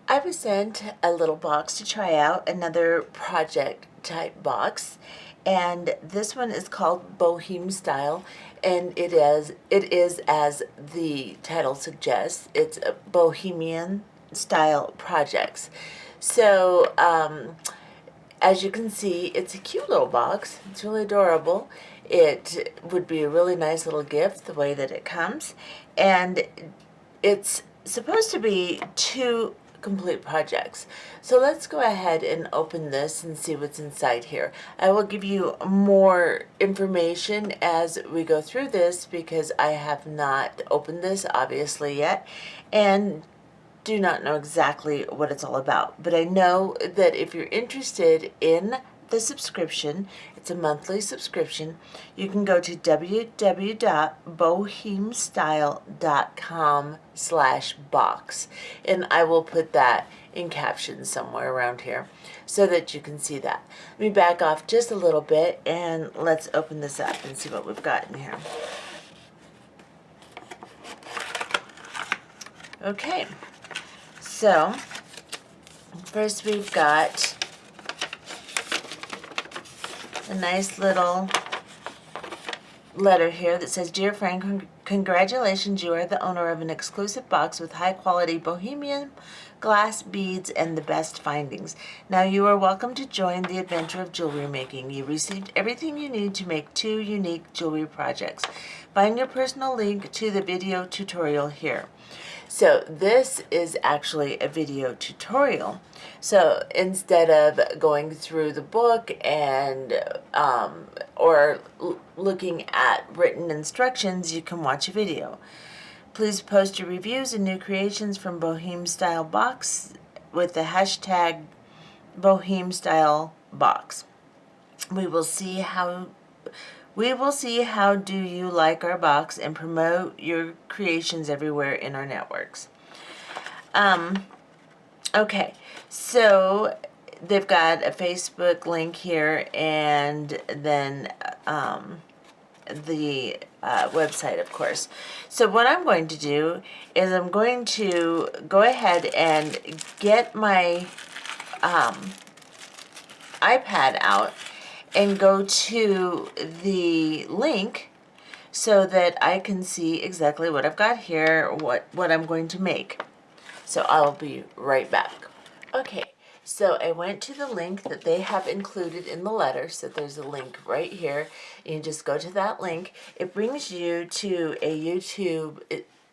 I was sent a little box to try out, another project type box, and this one is called Bohem Style, and it is as the title suggests, it's a Bohemian style projects. So as you can see, it's a cute little box. It's really adorable. It would be a really nice little gift the way that it comes, and it's supposed to be two complete projects. So let's go ahead and open this and see what's inside here. I will give you more information as we go through this because I have not opened this obviously yet and do not know exactly what it's all about. But I know that if you're interested in the subscription, it's a monthly subscription, you can go to www.bohemstyle.com/box, and I will put that in captions somewhere around here so that you can see that. Let me back off just a little bit and let's open this up and see what we've got in here. Okay, so first we've got a nice little letter here that says, "Dear friend, congratulations, you are the owner of an exclusive box with high quality bohemian glass beads and the best findings. Now you are welcome to join the adventure of jewelry making. You received everything you need to make 2 unique jewelry projects. Find your personal link to the video tutorial here." So this is actually a video tutorial. So instead of going through the book and or looking at written instructions, you can watch a video. Please post your reviews and new creations from Bohem Style Box with the hashtag Bohem Style Box. We will see how do you like our box and promote your creations everywhere in our networks. Okay, so they've got a Facebook link here and then the website, of course. So what I'm going to do is I'm going to go ahead and get my iPad out and go to the link so that I can see exactly what I've got here, what I'm going to make. So I'll be right back. Okay, so I went to the link that they have included in the letter. So there's a link right here. You just go to that link. It brings you to a YouTube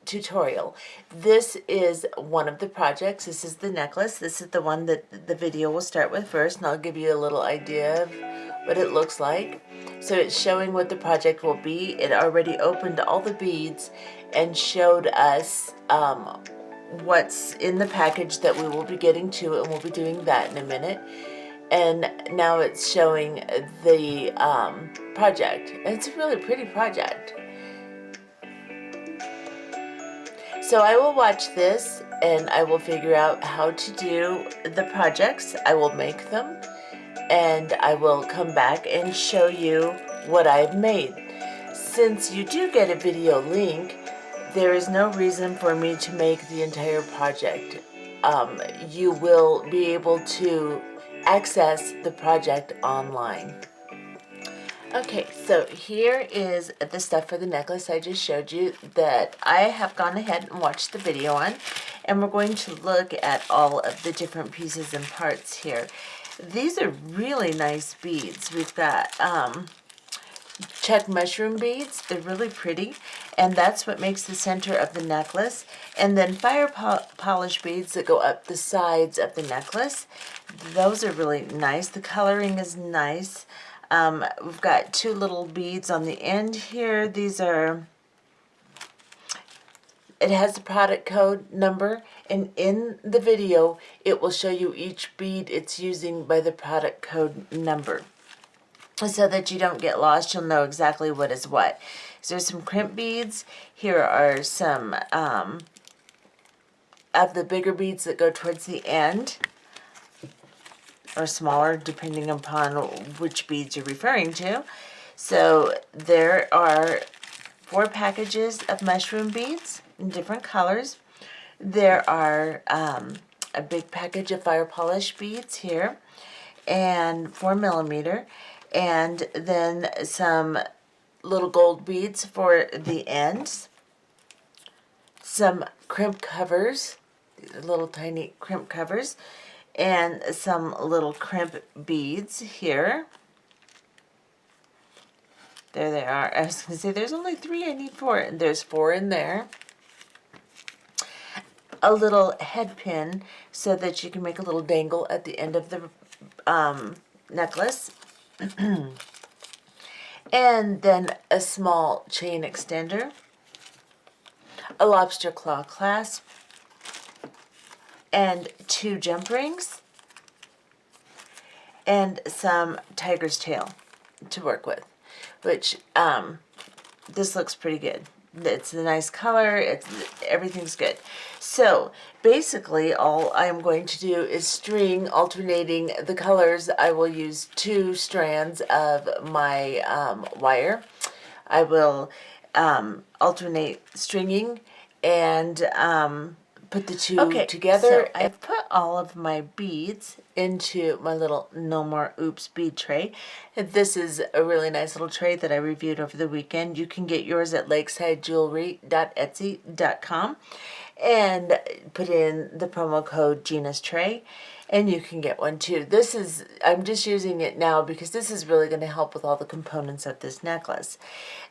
tutorial. This is one of the projects. This is the necklace. This is the one that the video will start with first, and I'll give you a little idea of what it looks like. So it's showing what the project will be. It already opened all the beads and showed us what's in the package that we will be getting to, and we'll be doing that in a minute. And now it's showing the project. And it's a really pretty project. So I will watch this and I will figure out how to do the projects. I will make them and I will come back and show you what I've made. Since you do get a video link, there is no reason for me to make the entire project. You will be able to access the project online. Okay, so here is the stuff for the necklace I just showed you that I have gone ahead and watched the video on, and we're going to look at all of the different pieces and parts here. These are really nice beads. We've got check mushroom beads. They're really pretty, and that's what makes the center of the necklace. And then fire polish beads that go up the sides of the necklace. Those are really nice. The coloring is nice. We've got 2 little beads on the end here. These are, it has the product code number, and in the video it will show you each bead it's using by the product code number, so that you don't get lost. You'll know exactly what is what. So there's some crimp beads. Here are some of the bigger beads that go towards the end, or smaller, depending upon which beads you're referring to. So there are 4 packages of mushroom beads in different colors. There are a big package of fire polish beads here, and 4mm, and then some little gold beads for the ends, some crimp covers, little tiny crimp covers, and some little crimp beads here. There they are. I was going to say there's only 3, I need 4, and there's 4 in there. A little head pin so that you can make a little dangle at the end of the necklace. And then a small chain extender, a lobster claw clasp, and 2 jump rings, and some tiger's tail to work with, which this looks pretty good. It's a nice color. Everything's good. So basically all I'm going to do is string, alternating the colors. I will use 2 strands of my wire. I will alternate stringing and put the 2 together. So I've put all of my beads into my little No More Oops bead tray. This is a really nice little tray that I reviewed over the weekend. You can get yours at lakesidejewelry.etsy.com and put in the promo code Gina's Tray, and you can get one too. I'm just using it now because this is really going to help with all the components of this necklace.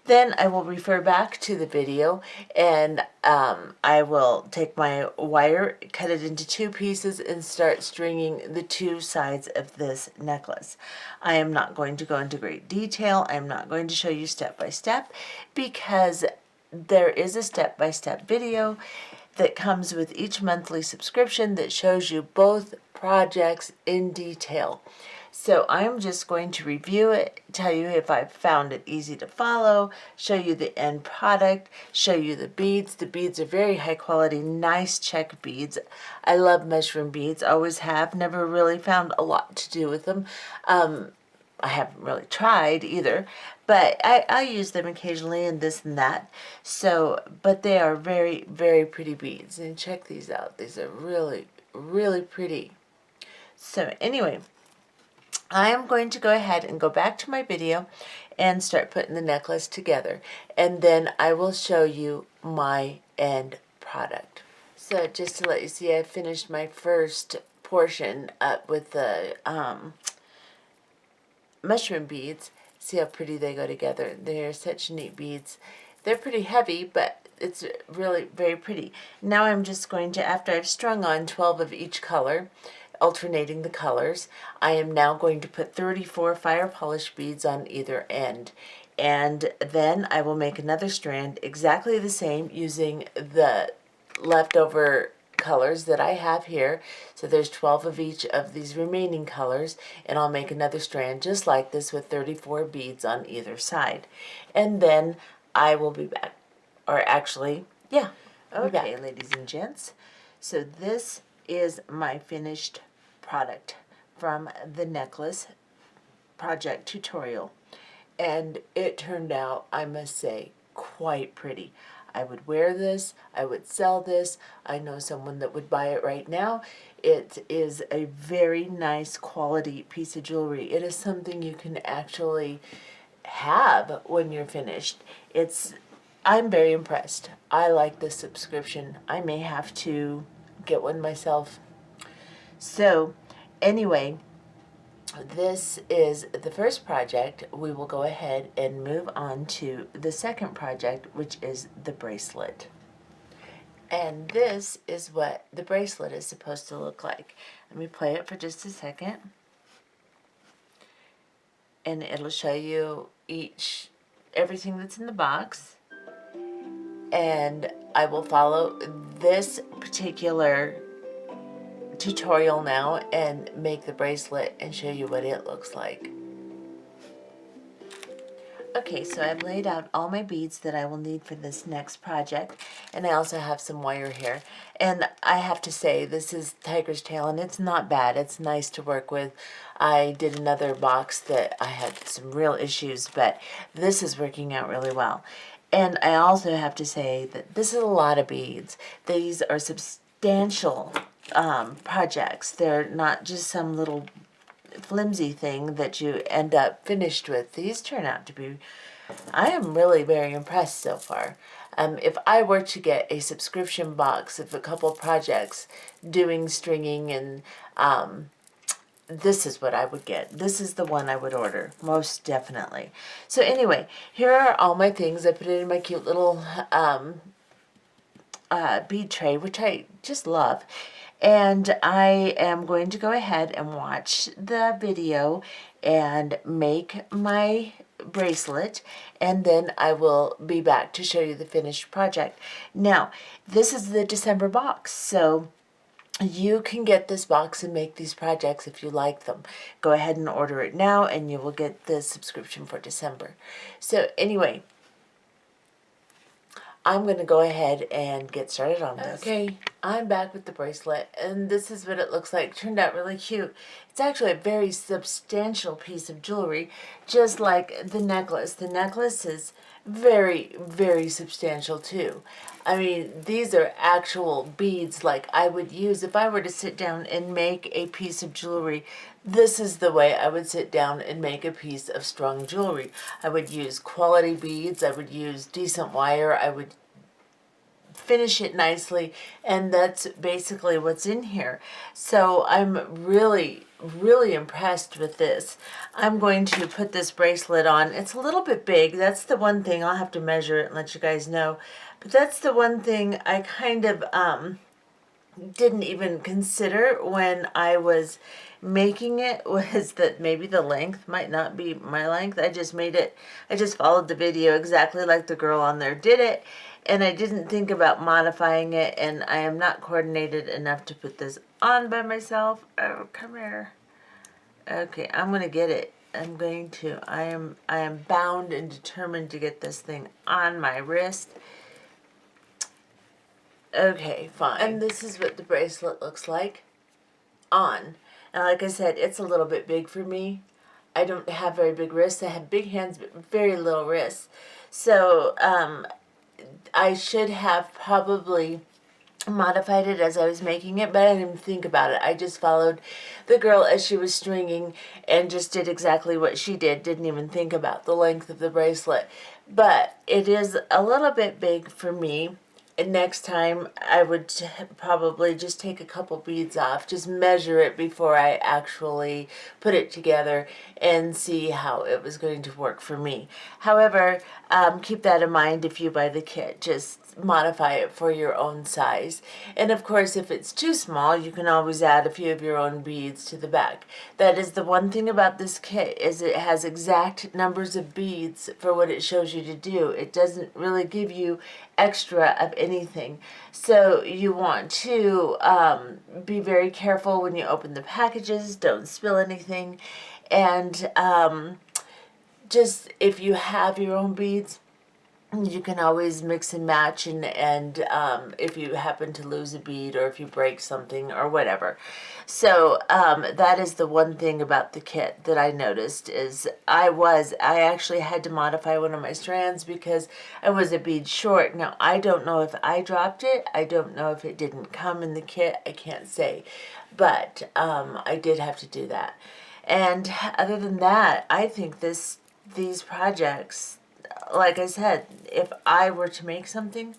Then I will refer back to the video, and I will take my wire, cut it into 2 pieces, and start stringing the 2 sides of this necklace. I am not going to go into great detail. I am not going to show you step by step because there is a step-by-step video that comes with each monthly subscription that shows you both projects in detail. So I'm just going to review it, tell you if I've found it easy to follow, show you the end product, show you the beads. The beads are very high quality, nice check beads. I love mushroom beads, always have, never really found a lot to do with them. I haven't really tried either, but I use them occasionally and this and that. So, but they are very, very pretty beads. And check these out. These are really, really pretty. So anyway, I am going to go ahead and go back to my video and start putting the necklace together. And then I will show you my end product. So just to let you see, I finished my first portion up with the mushroom beads. See how pretty they go together. They're such neat beads. They're pretty heavy, but it's really very pretty. Now I'm just going to, after I've strung on 12 of each color, alternating the colors, I am now going to put 34 fire polish beads on either end. And then I will make another strand exactly the same using the leftover colors that I have here. So there's 12 of each of these remaining colors, and I'll make another strand just like this with 34 beads on either side. And then I will be back. Or actually, yeah. Okay, ladies and gents. So this is my finished product from the necklace project tutorial. And it turned out, I must say, quite pretty. I would wear this, I would sell this, I know someone that would buy it right now. It is a very nice quality piece of jewelry. It is something you can actually have when you're finished. I'm very impressed. I like this subscription. I may have to get one myself. So anyway, this is the first project. We will go ahead and move on to the second project, which is the bracelet. And this is what the bracelet is supposed to look like. Let me play it for just a second. And it'll show you everything that's in the box. And I will follow this particular tutorial now and make the bracelet and show you what it looks like. Okay, so I've laid out all my beads that I will need for this next project, and I also have some wire here. And I have to say, this is tiger's tail, and it's not bad. It's nice to work with. I did another box that I had some real issues, but this is working out really well. And I also have to say that this is a lot of beads. These are substantial projects. They're not just some little flimsy thing that you end up finished with. These turn out to be, I am really very impressed so far. If I were to get a subscription box of a couple projects doing stringing and this is what I would get. This is the one I would order, most definitely. So anyway, here are all my things. I put it in my cute little bead tray, which I just love. And I am going to go ahead and watch the video and make my bracelet, and then I will be back to show you the finished project. Now, this is the December box, so you can get this box and make these projects if you like them. Go ahead and order it now and you will get the subscription for December. So anyway, I'm going to go ahead and get started on this. Okay, I'm back with the bracelet, and this is what it looks like. Turned out really cute. It's actually a very substantial piece of jewelry, just like the necklace. The necklace is very, very substantial too. I mean, these are actual beads like I would use if I were to sit down and make a piece of jewelry. This is the way I would sit down and make a piece of strung jewelry. I would use quality beads, I would use decent wire, I would finish it nicely, and that's basically what's in here. So I'm really, really impressed with this. I'm going to put this bracelet on. It's a little bit big. That's the one thing. I'll have to measure it and let you guys know. But that's the one thing I kind of didn't even consider when I was making it, was that maybe the length might not be my length. I just followed the video exactly like the girl on there did it, and I didn't think about modifying it, and I am not coordinated enough to put this on by myself. Oh, come here. Okay, I'm going to get it. I am bound and determined to get this thing on my wrist. Okay, fine. And this is what the bracelet looks like on. And like I said, it's a little bit big for me. I don't have very big wrists. I have big hands, but very little wrists. So I should have probably modified it as I was making it, but I didn't think about it. I just followed the girl as she was stringing and just did exactly what she did. Didn't even think about the length of the bracelet. But it is a little bit big for me. And next time I would probably just take a couple beads off, just measure it before I actually put it together and see how it was going to work for me. However, keep that in mind if you buy the kit. Just modify it for your own size. And of course, if it's too small, you can always add a few of your own beads to the back. That is the one thing about this kit, is it has exact numbers of beads for what it shows you to do. It doesn't really give you extra of anything. So you want to be very careful when you open the packages. Don't spill anything. And just if you have your own beads, you can always mix and match, and if you happen to lose a bead or if you break something or whatever. So that is the one thing about the kit that I noticed, is I actually had to modify one of my strands because I was a bead short. Now, I don't know if I dropped it. I don't know if it didn't come in the kit. I can't say. But I did have to do that. And other than that, I think these projects, like I said, if I were to make something,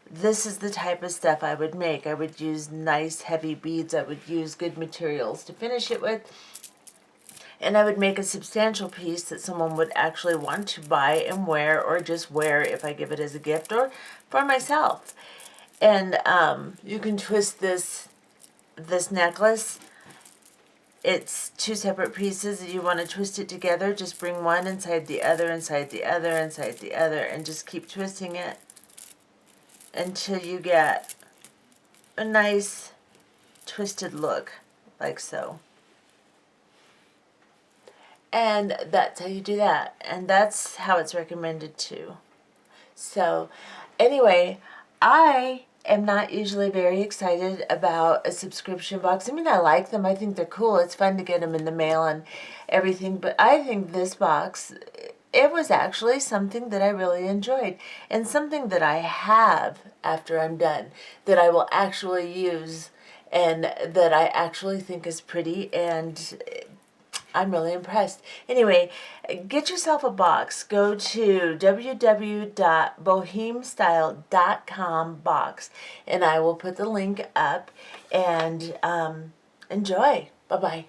this is the type of stuff I would make. I would use nice heavy beads. I would use good materials to finish it with. And I would make a substantial piece that someone would actually want to buy and wear, or just wear if I give it as a gift or for myself. And you can twist this necklace. It's two separate pieces. If you want to twist it together, just bring one inside the other, inside the other, inside the other, and just keep twisting it until you get a nice twisted look, like so. And that's how you do that. And that's how it's recommended too. So anyway, I am not usually very excited about a subscription box. I mean, I like them. I think they're cool. It's fun to get them in the mail and everything. But I think this box, it was actually something that I really enjoyed, and something that I have after I'm done, that I will actually use and that I actually think is pretty, and I'm really impressed. Anyway, get yourself a box. Go to www.bohemstyle.com box, and I will put the link up, and enjoy. Bye-bye.